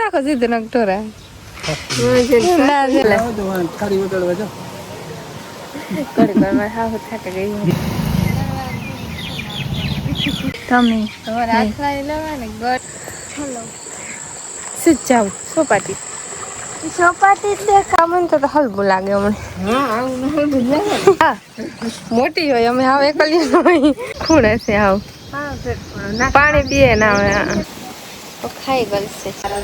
નાખો સીધું નકટોરા સોપાટી સોપાટી દેખા મને તો હલવું લાગે હમણાં હા મોટી હોય અમે હાવ એકલી હોય ખૂણે છે હાવ પાણી પીએ ના હોય તો ખાઈ ગલશે સાડા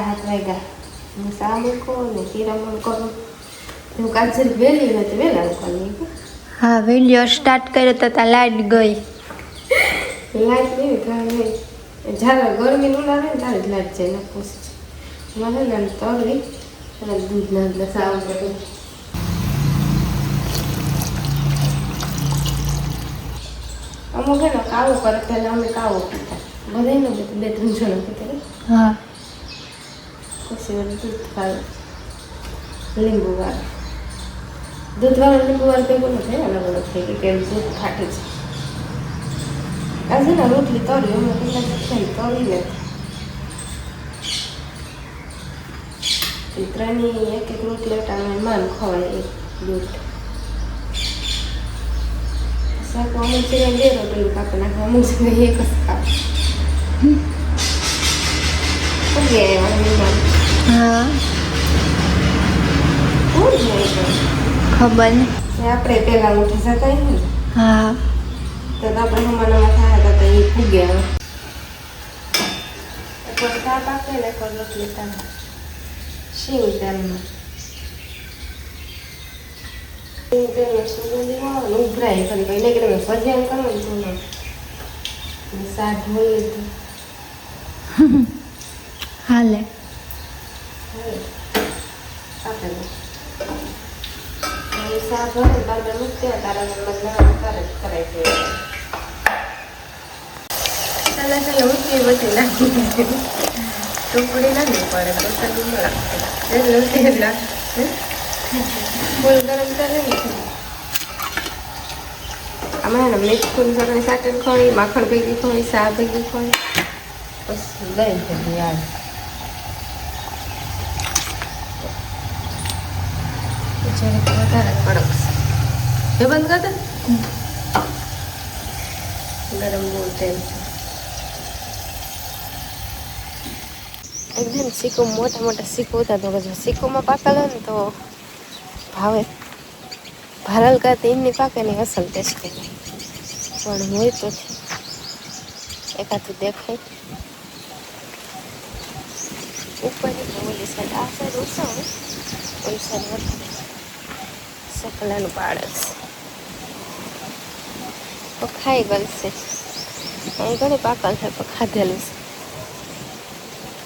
7 વાગ્યા હું સા મૂકો ને તિરામણ કરું હું કાચર વહેલી નથી વહેલા ઉઠવાની હા વિડીયો સ્ટાર્ટ કર્યો તો તા લાઈટ ગઈ લાઈટ નહીં ઘણી જ્યારે ગરમી નું લાગે ને ત્યારે જ લાઈટ જાય ને પૂછ મને ને તરવી અને દૂધ ના સાવ બધું અમુક ને કાવો કરે પહેલા અમે કાવો પીતા બધા ને 2-3 જણા પીતા હા પછી દૂધ ખાય લીંબુ વાળું દૂધવાળું લીંબુ વાળું ભેગું નથી અલગ અલગ થઈ ગયું કે દૂધ ફાટે છે આજે ને રોટલી તળી અમે પેલા તળી લે ત્રણની એક રોટલી ટાણે માન ખવાય એક દૂધ શાક અમુક છે 2 રોટલી કાપી નાખે અમુક છે એક જ ખાવ હા ખબર આપણે પેલા ઉઠી શકાય ને હા તો આપણે હમણાં થયા હતા તો એ ફૂગ્યા તાપ આપે ને રોટલી તાપ શીવ તેલમાં ઉભરાય ફરી કઈ નહીં કે ભજન કરો ને શાક ધોઈ લીધું હાલે શાક હોય તારે મૂકતે તારા તારે કરાય છે ચાલે ચાલે ઊંચી બધી નાખી ટુકડી નાખવી પડે તો ચાલી લાગશે બોલ ગરમ ચાલે ને આમાં મીઠું સરસ સાટન ખોઈ માખણ ભેગી ખોઈ સા ભેગી ખોઈ પછી દહીં ભેગી આવે વધારે કડક છે બંધ કર દે ગરમ બહુ તેલ એકદમ સિક્કો મોટા મોટા સિક્કો હતા તો જો સિક્કોમાં પાકેલો ને તો ભાવે ભરલ કરતા એમની પાકે ને અસલ ટેસ્ટ પણ હોય તો એકાતું દેખાય ઉપર ઓલી સાઈડ આ સાઈડ ઓછા હોય ઓલી સાઈડ વધારે સકલાનું પાડસ તો ખાઈ ગલશે અહીં ઘણી પાકલ છે તો ખાધેલું છે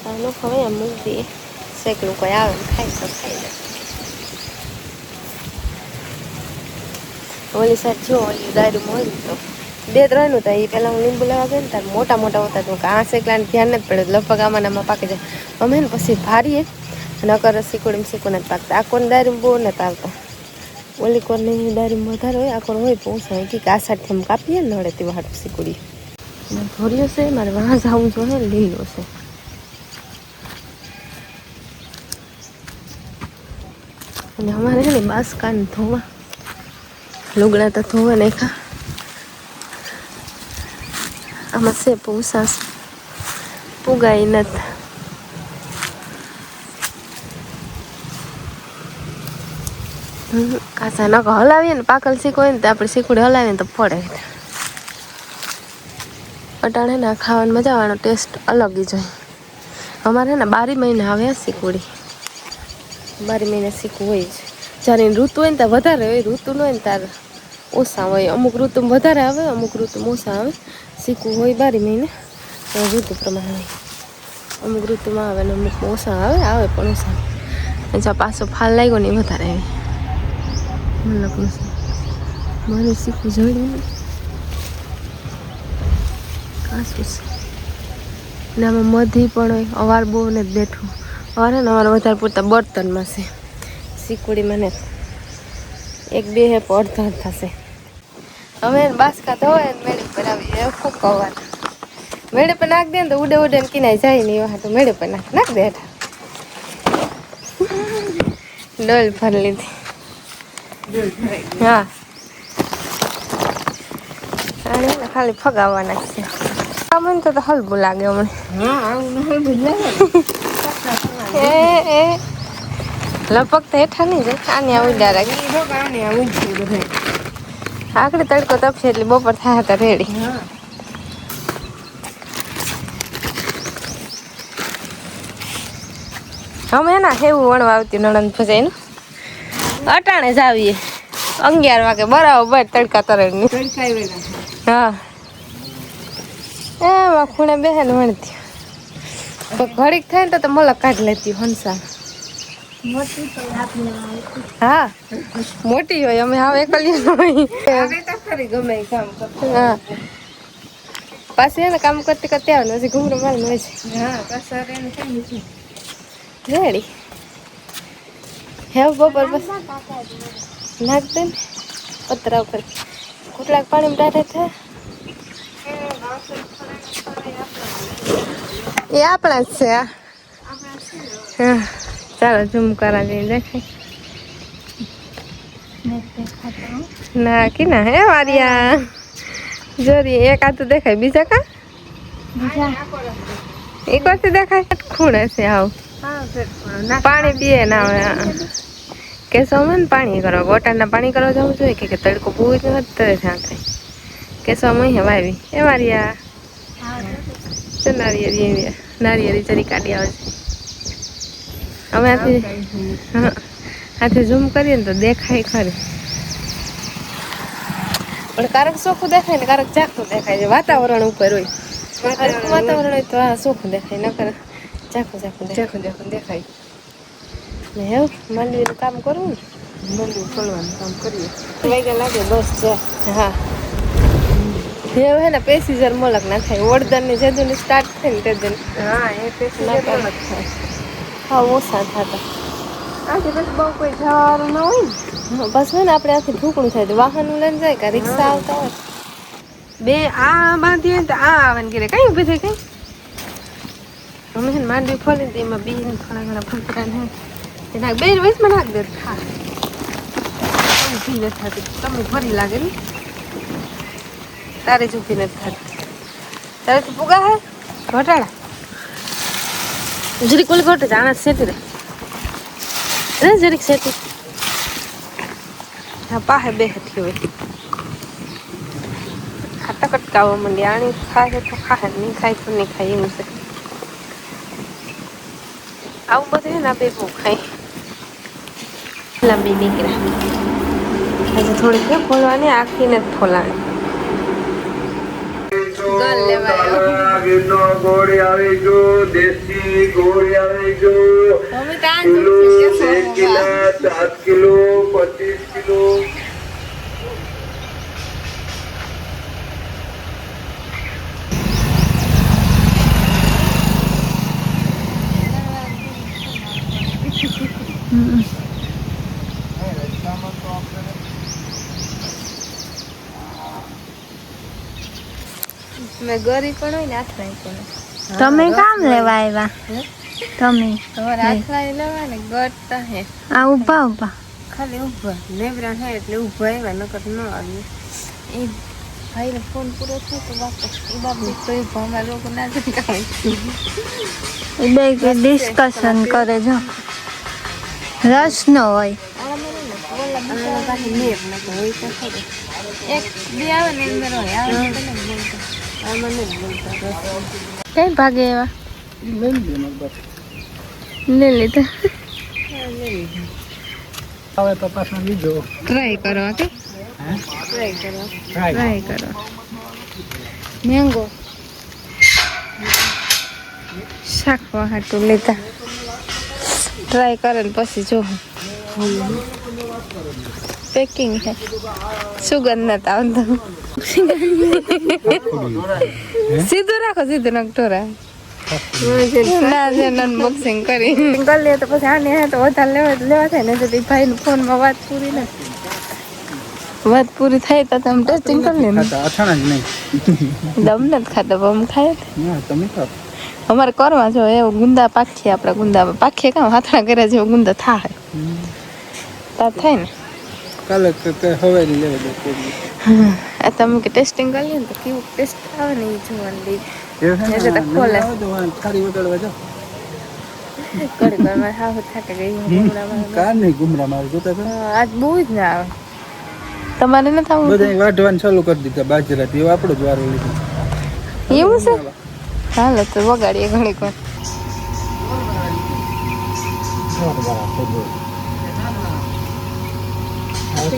આનું ખવાય આમ મૂકી દઈએ શેકલું કોઈ આવે ને ખાઈ તો ખાઈ જાય ઓલી સાઈડ જો ઓલી દારૂમાં હોય તો 2-3 હતા એ પહેલાં હું લીંબુ લેવા ગઈ ને ત્યારે મોટા મોટા હોતા તો આ શેકલાને ધ્યાન નથી પડે લગભગ આમાં પાકી જાય અમે ને પછી ભારીએ નકર શીકુડીમાં શીકુને જ પાકતા આ કોને દારૂ બહુ નથી આવતા ઓલી કોરની દારૂમાં વધારે હોય આ કોણ હોય પહોંચાય કે આ સાઈડથી આમ કાપીએ ને નડે તેવા હાટ શીકુડી ધોર્યો છે મારે વાં જવું જોઈએ લીલો છે અને અમારે છે ને બાસકાને ધોવા લુગડા તો ધોવા નાખા આમાં છે પૂસાસ પુગાઈ નથી કાચા નકો હલાવીએ ને પાકલ શીખો હોય ને તો આપણે શીખુડી હલાવીએ ને તો પડે અટાણે ને ખાવાની મજા આવવાનો ટેસ્ટ અલગ જ હોય અમારે ને 12 મહિના આવે શીખુડી 12 મહિના શીખવું હોય છે જ્યારે ઋતુ હોય ને ત્યાં વધારે હોય ઋતુ ન હોય ને ત્યારે ઓછા હોય અમુક ઋતુમાં વધારે આવે અમુક ઋતુમાં ઓછા આવે શીખવું હોય 12 મહિને ઋતુ પ્રમાણે હોય અમુક ઋતુમાં આવે ને અમુક ઓછા આવે પણ ઓછા. જો પાછો ફાલ લાગ્યો ને એ વધારે આવે. મલકનું છે મારે શીખવું જોઈએ ને કાશું છે ને આમાં મધી પણ હોય. અવાર બહુ ને જ બેઠું અવારે ને અમારે વધારે પૂરતા બર્તનમાં છે. શીકુડીમાં ને એક બે હે અડધા થશે. અમે બાસકા ધોવાય ને મેળી પર આવી ફૂક અવાર મેળે પર નાખ દે ને તો ઉડે ઉડે ને કિનાય જાય ને એવા હાટું મેળે પર નાખ દે હેઠા. ડોલ ભરી લીધી. હા અને ખાલી ફગાવાના છે. મને તો હલબું લાગે હમણાં. એ લપક તો હેઠા નહીં જાય. આને ઉડા રાખે આકડી તડકો તપશે એટલે બપોર થાય હતા રેડી. અમે ના હેવું વણવા આવતી નણંદ ફસાઈ અટાણે જ આવીએ 11 વાગે બરાબર તડકા તરણની. હા એમાં ખૂણે બેહેન વણતી ઘડીક થાય ને તો મલક કાઢી લેતી હંસા. હા મોટી હોય અમે હવે એકલી ગમે કામ કરતા. હા પાછી એને કામ કરતી કરતી આવે ને હજી ઘૂમરો માલ હોય છે. હા કસર એને કઈ રેડી હેવ બપોર બસ નાખ દે ને પતરા ઉપર કેટલાક પાણીમાં ડાઢે થાય એ આપણા જ છે. હા ચાલો ઝૂમ કરા જઈને દેખાય ના કી ના હે વારિયા જોરી એક આ તો દેખાય બીજા કા એક વાર દેખાય ખૂણે છે. આવ પાણી પીએ ના આવે કેસો ને પાણી કરવા ગોટાના પાણી કરવા જવું જોઈએ કે તડકો બહુ જ તરે ત્યાં થાય કેસો હે વાવી એ વારિયા નારિયેરી નારિયેરી ચરી કાઢી આવે છે. અમે હાથે ઝૂમ કરીએ ને તો દેખાય ખરું પણ કારક ચોખ્ખું દેખાય ને કારક ઝાખું દેખાય છે. વાતાવરણ ઉપર હોય વાતાવરણ હોય તો આ ચોખ્ખું દેખાય નકર ઝાખું ઝાખું દેખાય. એવું માંડવીનું કામ કરવું ને મંડવી ખોલવાનું કામ કરીએ વાગ્યા લાગે બસ છે. હા એવું હે ને પેસેન્જર મલક ના થાય વડદર ને જેદું સ્ટાર્ટ થાય ને તે દિન હા એ પેસેન્જર મલક થાય. હા ઓછા થતા આથી બસ બહુ કોઈ જવાનું ના હોય ને બસ હોય ને આપણે આથી ઢુકણું થાય તો વાહન લઈને જાય કે રિક્ષા આવતા હોય બે આ બાંધી તો આ આવે ને ઘરે કઈ ઉભી થઈ કઈ અમે છે ને માંડવી ખોલી ને એમાં બી થોડા ઘણા ફંકરા ને બે વયસમાં નાખ દે હા ઊભી નથી થતી તમને ફરી લાગે ને તારે જ ઊભી નથી થતી તારે તો પુગા હે ઘટાડા જરીક ઓલી ઘટે જાણા સેટી રે જરીક સેટી હા પાહે બે હતી હોય ખાટા કટકાવા માંડી આણી ખાય તો ખાય નહીં ખાય તો નહીં ખાય એવું છે. આવું બધું છે ને બે બહુ ખાય લાંબી નીકળે હજી થોડીક ને ખોલવાની આખીને જ ખોલાણી ગલ લેવાય ગોળી આવી ગયો દેશી ગોળી આવી ગયો કિલો 1 કિલો 7 કિલો 25 કિલો મેં ગરી પણ હોય ને આથરાઈ પણ તમે કામ લેવા આવ્યા તમે તમારે આથરાઈ લેવા ને ગરતા હે આ ઊભા ઊભા ખાલી ઊભા લેબરા હે એટલે ઊભા આવ્યા નકર ન આવ્યું એ ભાઈને ફોન પૂરો થયો તો વાપસ એ બાબત તો એ અમારા લોકો ના જ એ બે ડિસ્કશન કરે જો રસ ન હોય એક બે આવે ને અંદર હોય આવે તો નહીં બોલતા આમાં નહીં બોલતા કઈ ભાગે એવા લે લીધા હવે તો પાછો લીધો ટ્રાય કરો કે ટ્રાય કરો મેંગો શાકવા હાટું લેતા ટ્રાય કરે ને પછી જો પેકિંગ હે સુગંધ નથી આવતું સીધું રાખો સીધું નકટોરા ના છે અનબોક્સિંગ કરી લે તો પછી આને તો વધારે લેવા થાય ને તો ભાઈ નું ફોન માં વાત પૂરી થાય તો તમે ટેસ્ટિંગ કરી લે અઠાણા જ નહીં દમ નથી ખાતા પણ અમે ખાય તમે ખાઓ અમારે કરવા જો એવું ગુંદા પાખીએ આપણે ગુંદા પાખીએ કામ હાથણા કર્યા જેવો ગુંદા થાય તાર થાય ને કાલે હવાઈ લેવા દે આ તમે કે ટેસ્ટિંગ કરી લે ને તો કેવું ટેસ્ટ આવે ને એ જોવાની ખોલે થાળી વગાડવા જાઓ ઘડી વાર મારે હાવ થાકે ગઈ કાર નહીં ગુમરા મારે જોતા આજ બહુ જ ના આવે તમારે ન થવું બધા વાઢવાનું ચાલુ કરી દીધા બાજરા પીવા આપણો જ વારો લીધો એવું છે હાલો તો વગાડીએ ઘણી વાર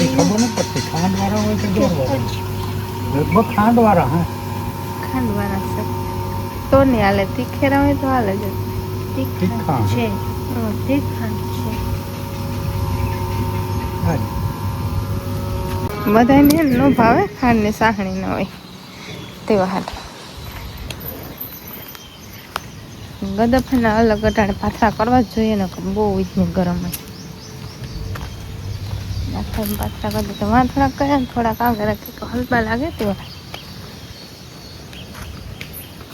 ખબર નથી પડતી ખાંડ વાળા હોય કે ગોળ વાળા લગભગ ખાંડ વાળા હા ખાંડવાળા છે તો નહીં હાલે તીખેરા હોય તો હાલે છે તીખા છે તીખા છે હા બધાને ન ભાવે ખાંડની સાહણી ન હોય તેવા હાથ ગદફના અલગ અટાણે પાથરા કરવા જ જોઈએ ને બહુ ઈજને ગરમ હોય પાથરા કરી દે તો વાં થોડાક કર્યા ને થોડાક આગળ રાખી હલવા લાગે તેવા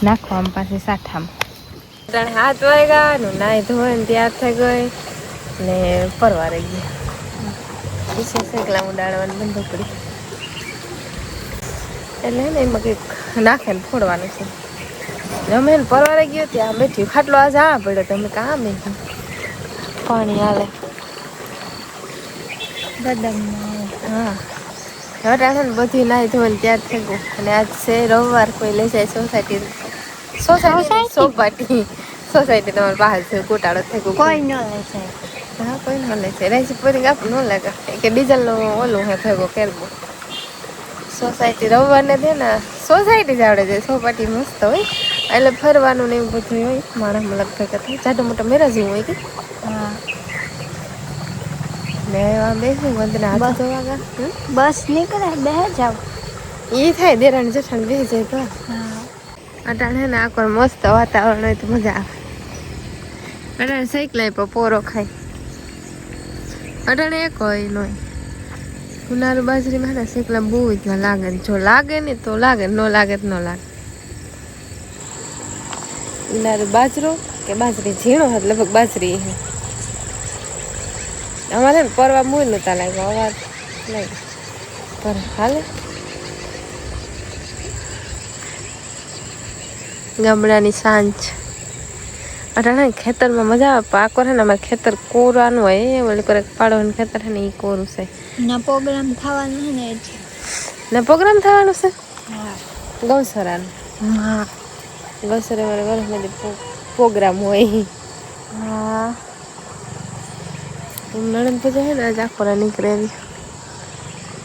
નાખો આમ પાછી સાઠામાં હાથ વાગ્યા ને નાહી ધોઈ ને તૈયાર થઈ ગઈ ને પરવા રહી ગયા વિશેષ એકલા ઉડાડવાનું બંધ પડી એટલે ને એમાં કંઈક નાખે ને ફોડવાનું છે અમે ને પરવારે ગયો ત્યાં બેઠી ખાટલો આજે આ પડ્યો તમે કામ બેઠી પાણી હાલે બદામ હા હવે ને બધી નાહી ધોઈને ત્યાર થઈ ગયું અને આજ છે રવિવાર કોઈ લઈ જાય સોસાયટી તમારે બહાર છે ગોટાળો થઈ ગયો કોઈ ન લે છે હા કોઈ ન લે છે રેસી પૂરી આપ ન લાગે કે ડીઝલનું ઓલું હે ભેગો કેરબો સોસાયટી રવિવારને દે ને સોસાયટી જ આવડે છે સોપાટી મસ્ત હોય એટલે ફરવાનું ને એવું બધું હોય માણસમાં લગભગ થાય જાડો મોટા મેરા જેવું હોય કે હા ને એવા બેસી વંદના હાથ ધોવાગા બસ નીકળે બે જાવ એ થાય દેરાણ જેઠાણ બેસી જાય તો હા અટાણે ને આખો મસ્ત વાતાવરણ હોય તો મજા આવે અટાણે સાયકલ પર પોરો ખાય અટાણે એક હોય નહીં ઉનાળુ બાજરીમાં ને સાયકલ બહુ જ ના લાગે ને જો લાગે ને તો લાગે ન લાગે તો ન લાગે ઉનાળુ બાજરો કે બાજરી ઝીણો હતો લગભગ બાજરી અમારે ને પરવા મૂળ નહોતા લાગ્યો અવાજ લાગ્યો પર હાલે ગામડાની સાંજ અટાણે ખેતરમાં મજા આવે પાકો છે ને અમારે ખેતર કોરાનું હોય ઓલી કરે પાડવાનું ખેતર છે ને એ કોરું છે ના પ્રોગ્રામ થવાનો છે ને એટલે ને પ્રોગ્રામ થવાનો છે હા ગૌસરાનો હા ગૌસરા મારે વર્ષમાં પ્રોગ્રામ હોય હા નણંદ પૂજા છે ને આજ આખો નીકળેલી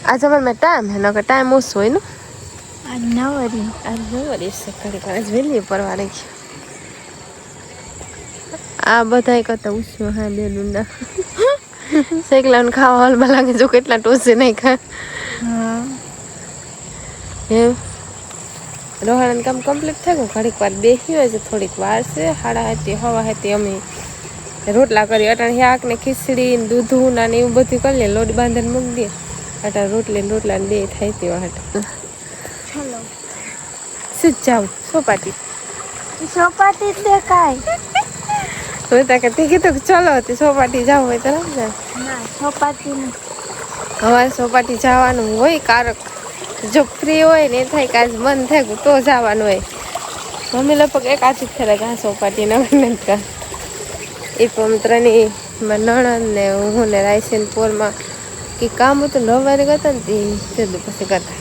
આજે અમારે ટાઈમ હે નકર ટાઈમ ઓછો હોય ને આજ નવરી આજ નવરી છે ઘડી આજ વહેલી પરવારે ગયો આ બધા કરતા ઉછ્યો હા બે ડુંડા સાયકલાને ખાવા હાલમાં લાગે જો કેટલા ટોસે નહીં ખા હા એમ રોહાણાનું કામ કમ્પ્લીટ થઈ ગયું ઘડીક વાર બેસી હોય છે થોડીક વાર છે હાડા હતી હવા હતી અમે રોટલા કરી અટાણે શાક ને ખીચડી ને દૂધું ને એવું બધું કરી લે લોટ બાંધીને મૂકી દે અટાણે રોટલી ને રોટલા ને બે થાય તેવા હાટ ચલો સીધ જાવ સોપાટી ચોપાટી દેખાય હું ત્યાં કે તે કીધું કે ચલો હતી સોપાટી જાવ હોય તો રમજો ના ચોપાટી નહીં હવે સોપાટી જવાનું હોય કારક જો ફ્રી હોય ને એ થાય કે આજ બંધ થાય ગયું તો જવાનું હોય મમ્મી લગભગ એક આથી ફેરા જા સોપાટી નવી કા એ પમત્રની નણંદ ને હું ને રાયસેન પોરમાં કે કામ હતું 9 વાગે કરતા ને તે પછી કરતા